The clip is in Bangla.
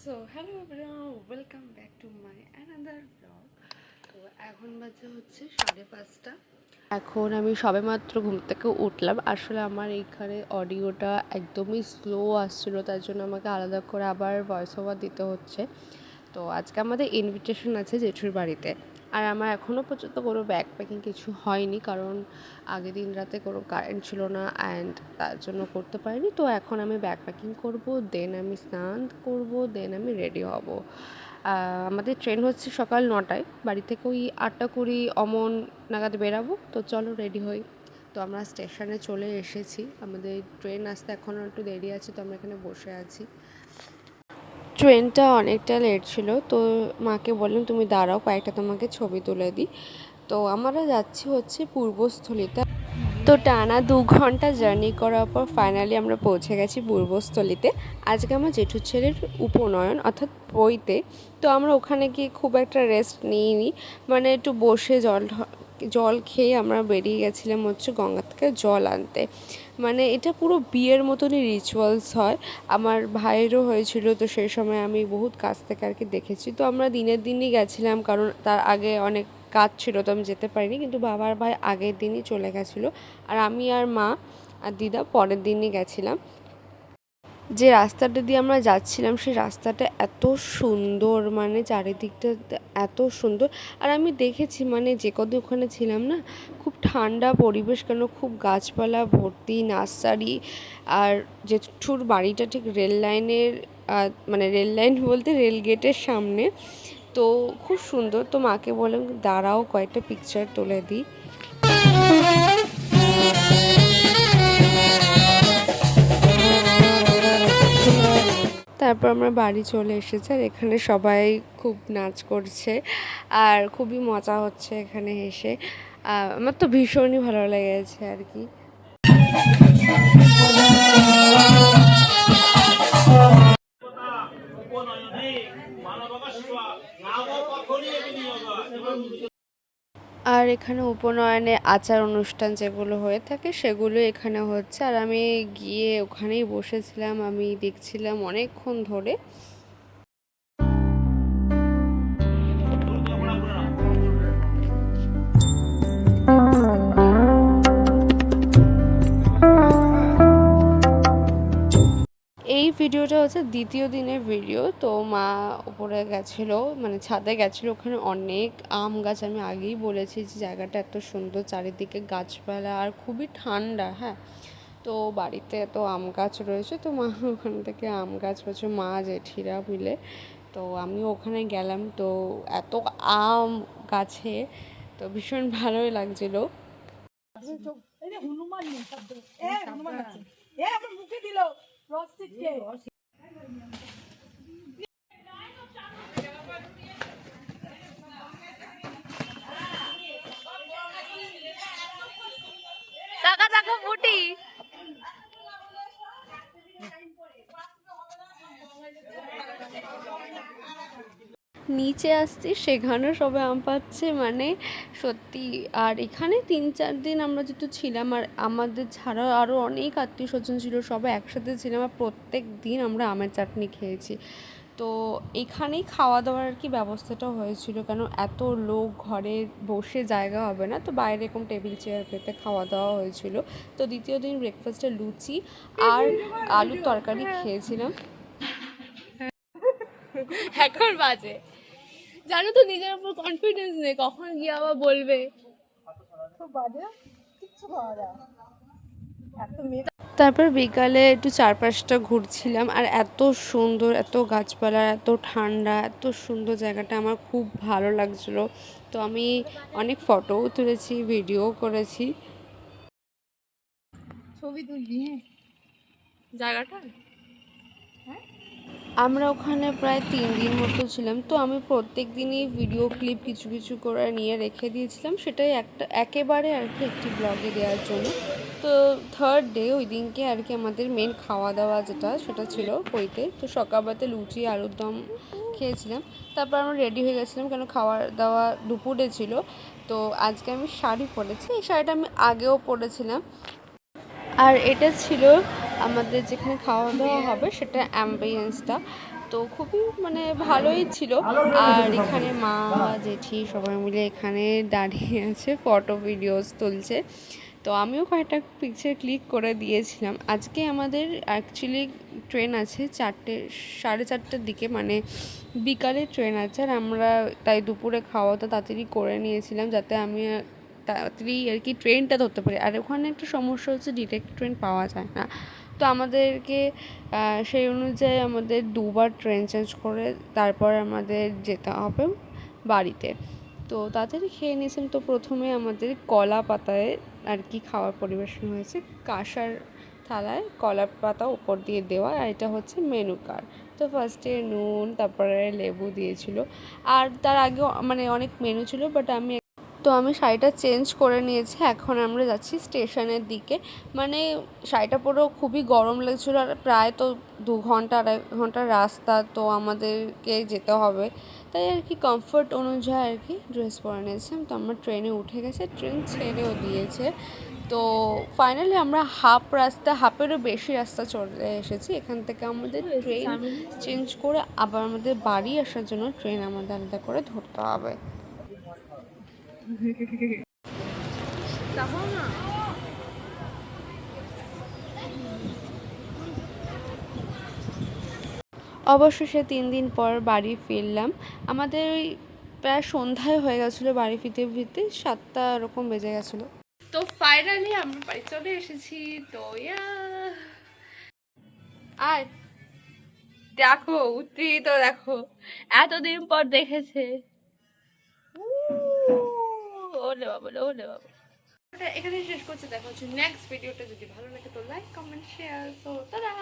So hello everyone, welcome back to my another blog. তো এখন বাজে হচ্ছে 5:30। এখন আমি সবেমাত্র ঘুম থেকে উঠলাম। আসলে আমার এইখানে অডিওটা একদমই স্লো আসছিলো, তার জন্য আমাকে আলাদা করে আবার ভয়েস ওভার দিতে হচ্ছে। তো আজকে আমাদের ইনভিটেশন আছে জেঠুর বাড়িতে, আর আমার এখনও পর্যন্ত কোনো ব্যাগ প্যাকিং কিছু হয়নি, কারণ আগের দিন রাতে কোনো কারেন্ট ছিল না অ্যান্ড তার জন্য করতে পারিনি। তো এখন আমি ব্যাগ প্যাকিং করবো, দেন আমি স্নান করব, দেন আমি রেডি হব। আমাদের ট্রেন হচ্ছে সকাল 9টায়, বাড়ি থেকে ওই 8:20 অমন নাগাদ বেরাবো। তো চলো রেডি হই। তো আমরা স্টেশনে চলে এসেছি, আমাদের ট্রেন আসতে এখনও একটু দেরি আছে, তো আমরা এখানে বসে আছি। ট্রেনটা অনেকটা লেট ছিল, তো মাকে বললাম তুমি দাঁড়াও, কয়েকটা তোমাকে ছবি তুলে দিই। তো আমরা যাচ্ছি হচ্ছে পূর্বস্থলীতে। তো টানা 2 ঘন্টা জার্নি করার পর ফাইনালি আমরা পৌঁছে গেছি পূর্বস্থলীতে। আজকে আমার জেঠুর ছেলের উপনয়ন, অর্থাৎ বইতে। তো আমরা ওখানে গিয়ে খুব একটা রেস্ট নিইনি, মানে একটু বসে জল খেয়ে আমরা বেরিয়ে গেছিলাম হচ্ছে গঙ্গা থেকে জল আনতে। মানে এটা পুরো বিয়ের মতনই রিচুয়ালস হয়। আমার ভাইয়েরও হয়েছিল, তো সেই সময় আমি বহুত কাছ থেকে আর কি দেখেছি। তো আমরা দিনের দিনই গেছিলাম, কারণ তার আগে অনেক কাজ ছিল, তো আমি যেতে পারিনি। কিন্তু বাবার ভাই আগের দিনই চলে গেছিলো, আর আমি আর মা আর দিদা পরের দিনই গেছিলাম। যে রাস্তাটা দিয়ে আমরা যাচ্ছিলাম সেই রাস্তাটা এত সুন্দর, মানে চারিদিকটা এত সুন্দর। আর আমি দেখেছি, মানে যে কদিন ওখানে ছিলাম না, খুব ঠান্ডা পরিবেশ, কেন খুব গাছপালা ভর্তি, নার্সারি। আর জেঠুর বাড়িটা ঠিক রেল লাইনের, মানে রেল লাইন বলতে রেল গেটের সামনে। তো খুব সুন্দর। তো মাকে বললাম দাঁড়াও কয়েকটা পিকচার তুলে দিই। তারপর আমরা বাড়ি চলে এসেছি, আর এখানে সবাই খুব নাচ করছে আর খুবই মজা হচ্ছে এখানে এসে। আমার তো ভীষণই ভালো লেগেছে আর কি। আর এখানে উপনয়নে আচার অনুষ্ঠান যেগুলো হয়ে থাকে সেগুলো এখানে হচ্ছে, আর আমি গিয়ে ওখানেই বসেছিলাম, আমি দেখছিলাম অনেকক্ষণ ধরে। এই ভিডিওটা হচ্ছে দ্বিতীয় দিনের ভিডিও। তো মা উপরে গেছিলো, মানে ছাদে গেছিলো, ওখানে অনেক আম গাছ। আমি আগেই বলেছি যে জায়গাটা এত সুন্দর, চারিদিকে গাছপালা আর খুবই ঠান্ডা। হ্যাঁ, তো বাড়িতে এত আম গাছ রয়েছে, তো মা ওখান থেকে আম গাছ বলছে, মা জেঠিরা মিলে। তো আমিও ওখানে গেলাম, তো এত আম গাছে, তো ভীষণ ভালোই লাগছিলো। টাকা টাকা মুটি নিচে আসছি, সেখানেও সবাই আম পাচ্ছে, মানে সত্যি। আর এখানে 3-4 দিন আমরা যেহেতু ছিলাম, আর আমাদের ছাড়াও আরও অনেক আত্মীয় স্বজন ছিল, সবাই একসাথে ছিলাম, আর প্রত্যেক দিন আমরা আমের চাটনি খেয়েছি। তো এখানেই খাওয়া দাওয়ার আর কি ব্যবস্থাটা হয়েছিল, কেন এত লোক ঘরে বসে জায়গা হবে না, তো বাইরে এরকম টেবিল চেয়ার পেতে খাওয়া দাওয়া হয়েছিল। তো দ্বিতীয় দিন ব্রেকফাস্টে লুচি আর আলুর তরকারি খেয়েছিলাম। এখন বাজে, জানো তো নিজের উপর কনফিডেন্স নেই, কখন গিয়ে আবার বলবে। তারপর বিকালে একটু চারপাশটা ঘুরছিলাম, আর এত সুন্দর, এত গাছপালা, এত ঠান্ডা, এত সুন্দর জায়গাটা, আমার খুব ভালো লাগছিলো। তো আমি অনেক ফটোও তুলেছি, ভিডিও করেছি। ছবি তুলবি জায়গাটা। আমরা ওখানে প্রায় 3 দিন মতো ছিলাম, তো আমি প্রত্যেক দিনই ভিডিও ক্লিপ কিছু কিছু করে নিয়ে রেখে দিয়েছিলাম, সেটাই একেবারে আর কি একটি ব্লগে দেওয়ার জন্য। তো থার্ড ডে ওই দিনকে আর কি আমাদের মেন খাওয়া দাওয়া সেটা ছিল বইতে। তো সকালবেলাতে লুচি আলুর দম খেয়েছিলাম, তারপর আমরা রেডি হয়ে গেছিলাম, কেন খাওয়া দাওয়া দুপুরে ছিল। তো আজকে আমি শাড়ি পরেছি, এই শাড়িটা আমি আগেও পরেছিলাম। আর এটা ছিল আমাদের যেখানে খাওয়া দাওয়া হবে সেটা অ্যাম্বিয়েন্সটা। তো খুবই মানে ভালোই ছিল। আর এখানে মা জেঠি সবাই মিলে এখানে দাঁড়িয়ে আছে, ফটো ভিডিওস তুলছে। তো আমিও কয়েকটা পিকচার ক্লিক করে দিয়েছিলাম। আজকে আমাদের অ্যাকচুয়ালি ট্রেন আছে 4:30-4:30টার দিকে, মানে বিকালে ট্রেন আছে। আর আমরা তাই দুপুরে খাওয়াটা তাড়াতাড়ি করে নিয়েছিলাম, যাতে আমি তাড়াতাড়ি আর কি ট্রেনটা ধরতে পারি। আর ওখানে একটা সমস্যা হচ্ছে, ডিরেক্ট ট্রেন পাওয়া যায় না। তো আমাদেরকে সেই অনুযায়ী আমাদের দুবার ট্রেন চেঞ্জ করে তারপর আমাদের যেতে হবে বাড়িতে। তো তাড়াতাড়ি খেয়ে নিয়েছিলাম। তো প্রথমে আমাদের কলা পাতায় আর কি খাওয়ার পরিবেশন হয়েছে, কাঁসার থালায় কলা পাতা উপর দিয়ে দেওয়া, আর এটা হচ্ছে মেনু কার্ড। তো ফার্স্টে নুন, তারপরে লেবু দিয়েছিল। আর তার আগেও মানে অনেক মেনু ছিল, বাট আমি শাড়িটা চেঞ্জ করে নিয়েছি। এখন আমরা যাচ্ছি স্টেশনের দিকে। মানে শাড়িটা পরেও খুবই গরম লাগছিলো, আর প্রায় তো 2-2.5 ঘন্টার রাস্তা, তো আমাদেরকে যেতে হবে। তাই আর কি কমফোর্ট অনুযায়ী আর কি ড্রেস পরে নিয়েছিলাম। তো আমরা ট্রেনে উঠে গেছে, ট্রেন ছেড়েও দিয়েছে। তো ফাইনালি আমরা হাফেরও বেশি রাস্তা চলে এসেছি। এখান থেকে আমাদের ট্রেন চেঞ্জ করে আবার আমাদের বাড়ি আসার জন্য ট্রেন আমাদের আলাদা করে ধরতে হবে। অবশেষে 3 দিন পর বাড়ি ফিরলাম। আমাদের ওই প্রায় সন্ধ্যায় হয়ে গেছিলো বাড়ি ফিরতে ফিরতে, 7টা এরকম বেজে গেছিলো। তো ফাইনালি আমরা বাড়ি চলে এসেছি। তো আর দেখো উত্তেজিত, দেখো এতদিন পর দেখেছে। ওলে বাবা, ওলে বাবা। এখানে শেষ করছি, দেখা হচ্ছে নেক্সট ভিডিওটা। যদি ভালো লাগে তো লাইক, কমেন্ট, শেয়ার। তো টাটা।